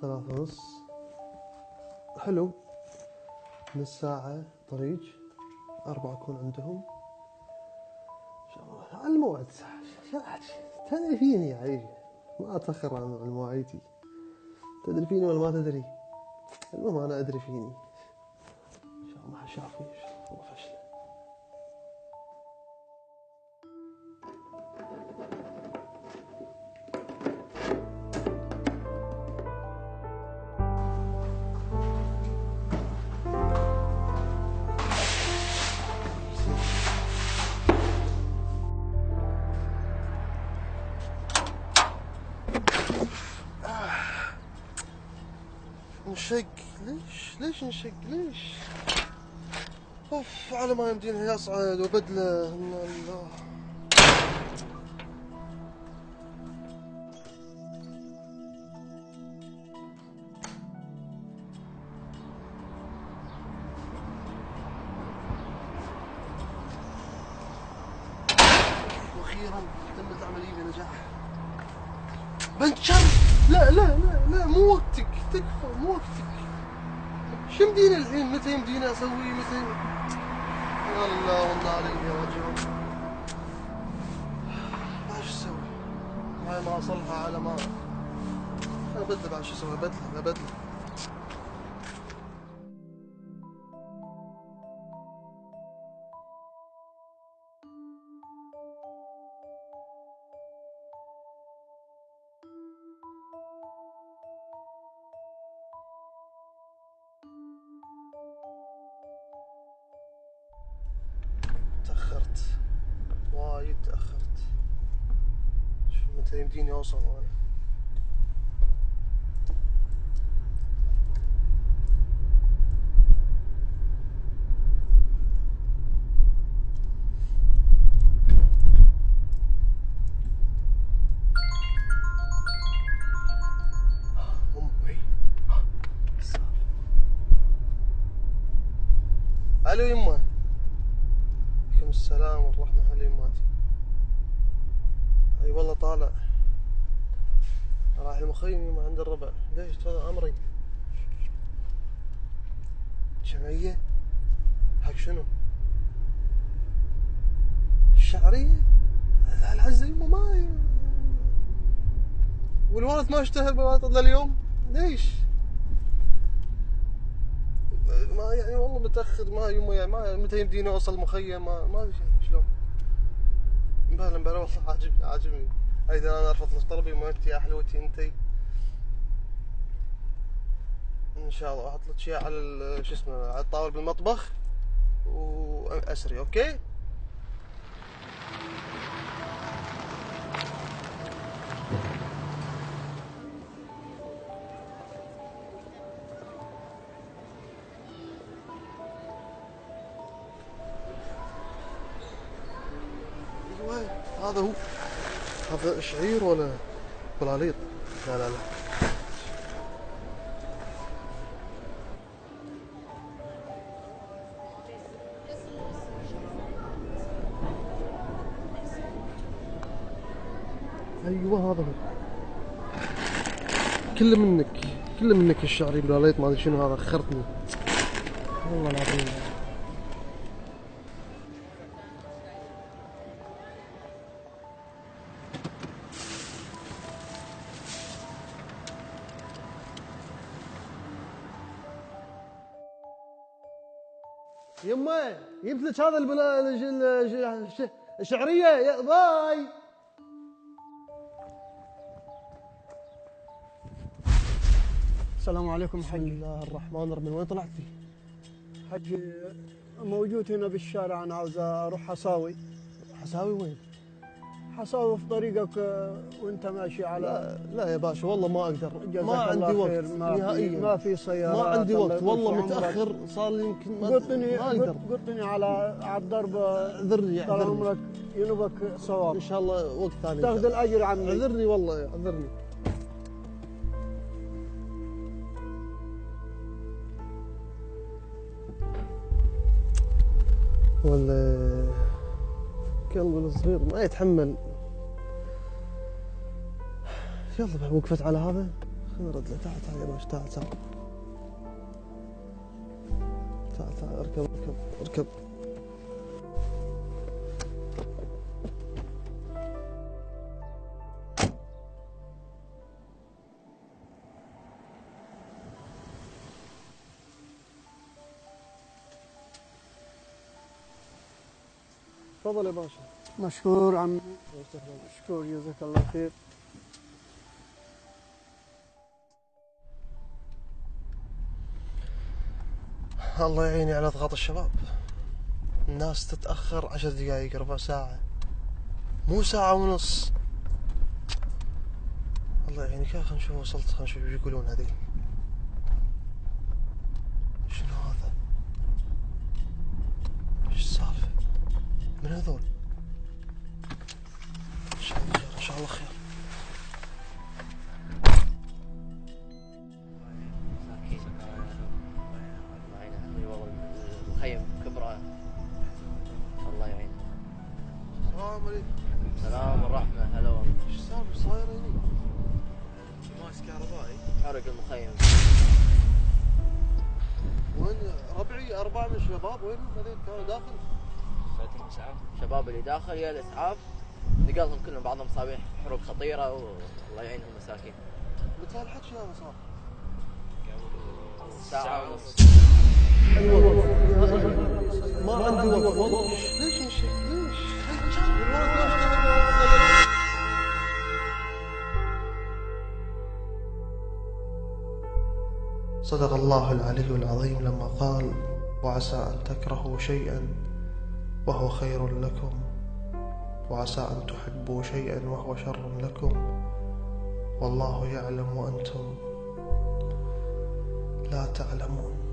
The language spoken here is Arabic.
3:30. حلو. نص ساعة طريق، 4 أكون عندهم إن شاء الله على الموعد. تدري فيني يا عيشي، ما أتأخر عن مواعيدي. تدري فيني ولا ما تدري؟ المهم أنا أدري فيني. إن شاء الله ما شافني، إن شاء الله فشل. نشق ليش نشق ليش؟ اوف، على ما يمدينه يصعد وبدله. الله واخيرا تمت العمليه بنجاح. بنشر. لا لا لا لا، مو وقتك، تكفى، مو وقتك. شو يمديني الحين؟ متى يمديني اسوي؟ متى؟ يا الله والله علي راجعون. ايش اسوي؟ هاي ما اصلحها على ما ابدله. بعد شو اسوي؟ ابدله. تأخرت وايد، تأخرت. شو متى يمديني اوصل انا؟ امي. الو يمه. عليكم السلام والرحمة. هلا يماتي. اي والله طالع، راح المخيم يما عند الربع. ليش هذا امري؟ جمعية حق شنو؟ الشعرية؟ العزة يما ما والولد ما اشتهر بواطل لليوم. ليش؟ ما يعني والله متأخر. ما يما يعني ما متى يمديني اوصل المخيم؟ ما ادري شلون. مبلا والله عاجبني. اذا انا ارفض طلبي ما انت يا حلوتي انتي. ان شاء الله احط لك اياه على شو اسمه، على الطاوله بالمطبخ واسري. اوكي. ايوه هذا هو. هذا شعير ولا بلاليط؟ لا لا لا. ايوه هذا هو. كله منك الشعري بلاليط ما ادري شنو هذا. اخرتني والله العظيم. يمه جبت لك هذا الشعريه يا باي. السلام عليكم بسم حجي. الله الرحمن الرحيم. وين طلعتي؟ حجي موجود هنا بالشارع، انا عاوز اروح حصاوي. حساوي وين؟ حصاوي في طريقك وانت ماشي على. لا لا يا باشا والله ما اقدر. ما جزاك عندي الله وقت خير. نهائيا. ما في سيارات. ما عندي الله وقت يطول والله. في عمرك. متاخر صار لي يمكن ما قطني اقدر. قطني على الضرب. اعذرني طال اعذرني. عمرك ينوبك صواب. ان شاء الله وقت ثاني. تاخذ الاجر عمي. اعذرني والله اعذرني. ولا كلب الصغير ما يتحمل. يلا وقفت على هذا. خلينا نرد له. تعال تعال يا باشا، تعال تعال تعال تعال، اركب اركب اركب. تفضل يا باشا. مشكور عمي، مشكور، جزاك الله خير. الله يعيني على ضغط الشباب. الناس تتأخر 10 دقايق، ربع ساعة، مو ساعة ونص. الله يعينك. يا خلينا نشوف وصلت، خلينا نشوف ايش يقولون هذي. شنو هذا؟ ايش السالفة؟ من هذول؟ ان شاء الله خير، ان شاء الله خير. المخيم كبره. الله يعين. السلام عليكم. السلام والرحمة. هلا والله. ايش السالفة صايرة هني؟ ماس كهربائي. حرق المخيم. وين ربعي 4 من الشباب وينهم هذول كانوا داخل؟ الشباب اللي داخل يا الاسعاف نقلهم كلهم، بعضهم صابيح حروق خطيرة والله يعينهم مساكين. متى الحكي هذا صار؟ ساعة ونص. ما عندي وقت. ليش يا شيخ ليش؟ صدق الله العلي العظيم لما قال: وعسى أن تكرهوا شيئا وهو خير لكم، وعسى أن تحبوا شيئا وهو شر لكم، والله يعلم وأنتم لا تعلمون.